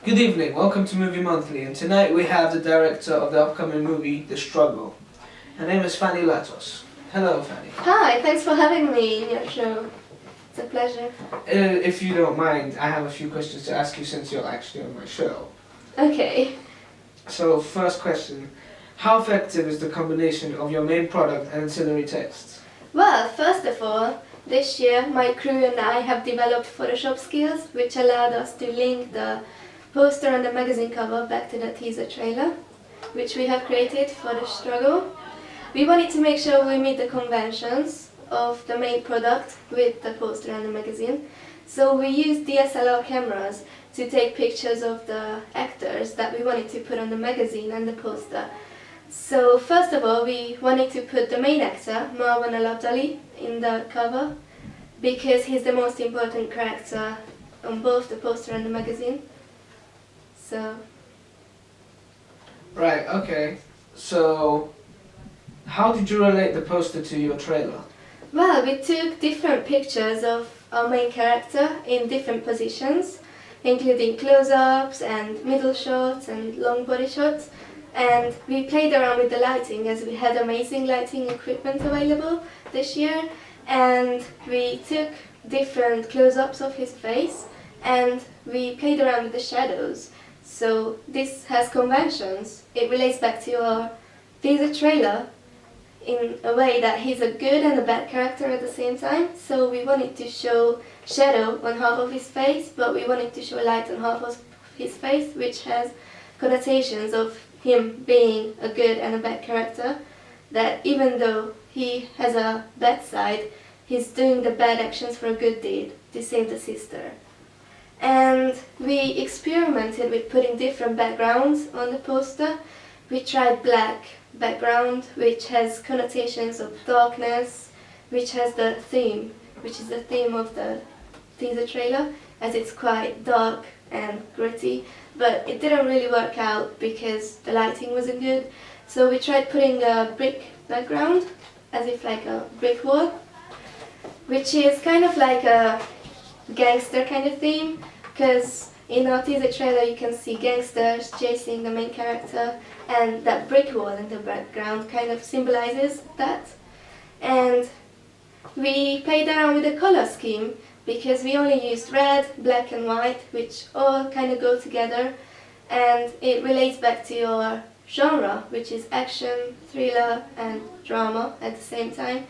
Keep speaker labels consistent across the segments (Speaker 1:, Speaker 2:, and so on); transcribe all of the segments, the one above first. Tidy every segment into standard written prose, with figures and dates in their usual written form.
Speaker 1: Good evening, welcome to Movie Monthly, and tonight we have the director of the upcoming movie, The Struggle. Her name is Fanny Latos. Hello, Fanny.
Speaker 2: Hi, thanks for having me in your show. It's a pleasure.
Speaker 1: If you don't mind, I have a few questions to ask you since you're actually on my show.
Speaker 2: Okay.
Speaker 1: So, first question, how effective is the combination of your main product and ancillary texts?
Speaker 2: Well, first of all, this year my crew and I have developed Photoshop skills which allowed us to link the poster and the magazine cover back to the teaser trailer, which we have created for The Struggle. We wanted to make sure we meet the conventions of the main product with the poster and the magazine. So we used DSLR cameras to take pictures of the actors that we wanted to put on the magazine and the poster. So first of all, we wanted to put the main actor, Marwan Al-Abdali, in the cover because he's the most important character on both the poster and the magazine. So.
Speaker 1: Right, okay. So, how did you relate the poster to your trailer?
Speaker 2: Well, we took different pictures of our main character in different positions, including close-ups and middle shots and long body shots. And we played around with the lighting as we had amazing lighting equipment available this year. And we took different close-ups of his face and we played around with the shadows. So this has conventions. It relates back to our teaser trailer in a way that he's a good and a bad character at the same time. So we wanted to show shadow on half of his face, but we wanted to show light on half of his face, which has connotations of him being a good and a bad character, that even though he has a bad side, he's doing the bad actions for a good deed to save the sister. And we experimented with putting different backgrounds on the poster. We tried black background, which has connotations of darkness, which has the theme, which is the theme of the teaser trailer, as it's quite dark and gritty. But it didn't really work out because the lighting wasn't good. So we tried putting a brick background, as if like a brick wall, which is kind of like a gangster kind of theme, because in our teaser trailer you can see gangsters chasing the main character, and that brick wall in the background kind of symbolizes that. And we played around with the color scheme because we only used red, black and white, which all kind of go together, and it relates back to your genre, which is action, thriller and drama at the same time.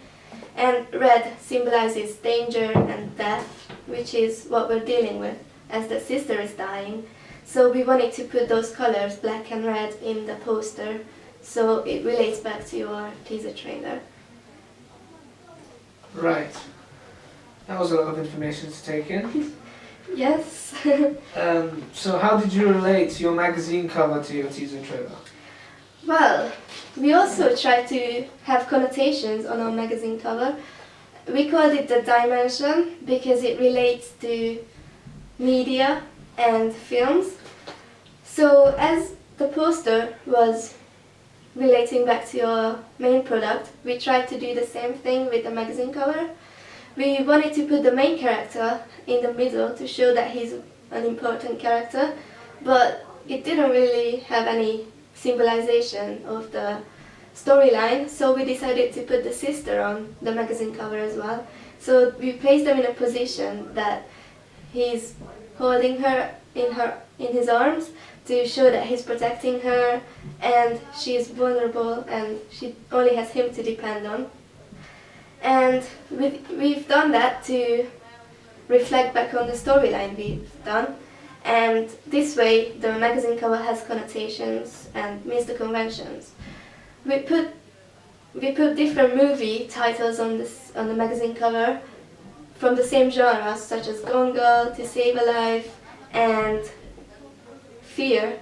Speaker 2: And red symbolizes danger and death, which is what we're dealing with as the sister is dying. So we wanted to put those colors, black and red, in the poster, so it relates back to our teaser trailer.
Speaker 1: Right. That was a lot of information to take in.
Speaker 2: Yes.
Speaker 1: So how did you relate your magazine cover to your teaser trailer?
Speaker 2: Well, we also try to have connotations on our magazine cover. We called it the dimension because it relates to media and films. So as the poster was relating back to our main product, we tried to do the same thing with the magazine cover. We wanted to put the main character in the middle to show that he's an important character, but it didn't really have any symbolization of the storyline, so we decided to put the sister on the magazine cover as well. So we placed them in a position that he's holding her in his arms to show that he's protecting her and she's vulnerable and she only has him to depend on. And we've done that to reflect back on the storyline we've done, and this way the magazine cover has connotations and meets the conventions. We put different movie titles on the magazine cover from the same genres, such as Gone Girl, To Save a Life and Fear,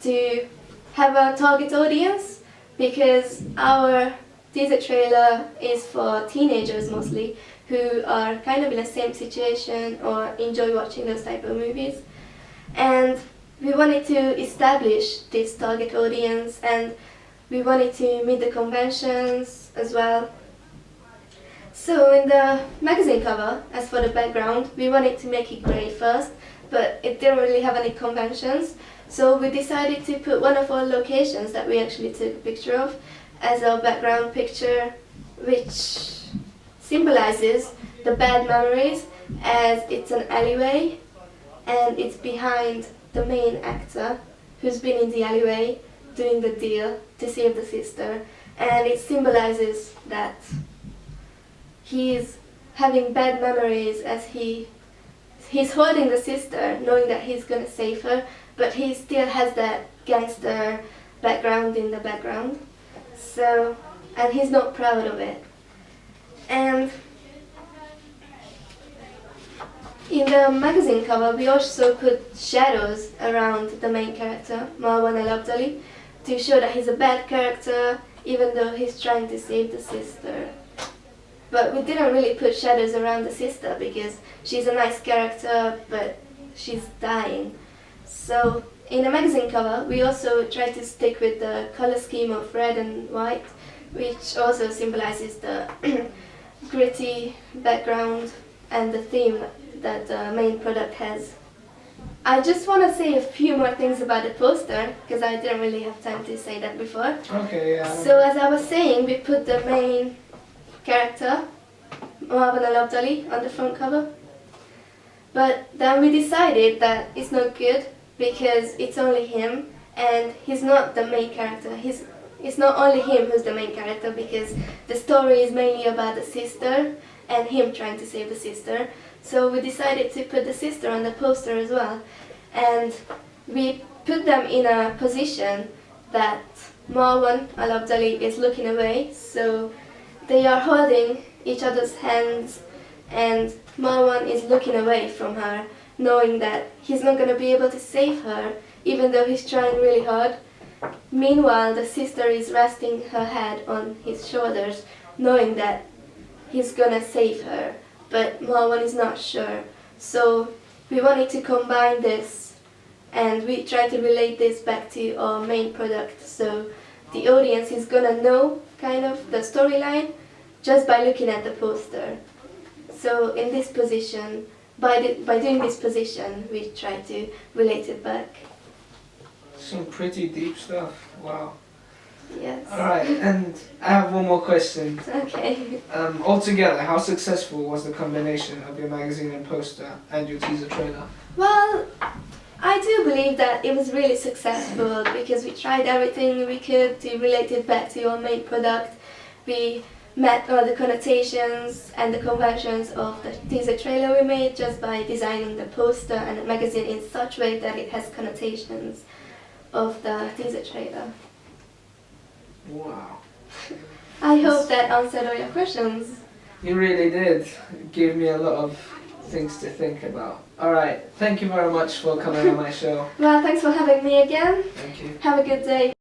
Speaker 2: to have a target audience, because our teaser trailer is for teenagers mostly, who are kind of in the same situation or enjoy watching those type of movies. And we wanted to establish this target audience, and we wanted to meet the conventions as well. So in the magazine cover, as for the background, we wanted to make it grey first, but it didn't really have any conventions. So we decided to put one of our locations that we actually took a picture of as our background picture, which symbolizes the bad memories, as it's an alleyway and it's behind the main actor who's been in the alleyway doing the deal to save the sister, and it symbolizes that he's having bad memories as he's holding the sister knowing that he's gonna save her, but he still has that gangster background in the background. So, and he's not proud of it. And in the magazine cover we also put shadows around the main character, Marwan al-Abdali, to show that he's a bad character even though he's trying to save the sister. But we didn't really put shadows around the sister because she's a nice character, but she's dying. So in the magazine cover we also tried to stick with the color scheme of red and white, which also symbolizes the gritty background and the theme that the main product has. I just want to say a few more things about the poster because I didn't really have time to say that before.
Speaker 1: Okay, yeah.
Speaker 2: So as I was saying, we put the main character, Marwan al-Abdali, on the front cover. But then we decided that it's not good because it's only him and he's not the main character. It's not only him who's the main character because the story is mainly about the sister and him trying to save the sister. So we decided to put the sister on the poster as well. And we put them in a position that Marwan al-Abdali is looking away. So they are holding each other's hands and Marwan is looking away from her, knowing that he's not going to be able to save her even though he's trying really hard. Meanwhile, the sister is resting her head on his shoulders, knowing that he's gonna save her, but Marwan is not sure. So we wanted to combine this and we tried to relate this back to our main product, so the audience is gonna know kind of the storyline just by looking at the poster. So in this position, by doing this position, we try to relate it back.
Speaker 1: Some pretty deep stuff. Wow.
Speaker 2: Yes.
Speaker 1: Alright, and I have one more question.
Speaker 2: Okay.
Speaker 1: Altogether, how successful was the combination of your magazine and poster and your teaser trailer?
Speaker 2: Well, I do believe that it was really successful because we tried everything we could to relate it back to our main product. We met all the connotations and the conventions of the teaser trailer we made just by designing the poster and the magazine in such a way that it has connotations of the teaser trailer.
Speaker 1: Wow.
Speaker 2: I hope that answered all your questions.
Speaker 1: You really did. It gave me a lot of things to think about. Alright, thank you very much for coming on my show.
Speaker 2: Well, thanks for having me again.
Speaker 1: Thank you.
Speaker 2: Have a good day.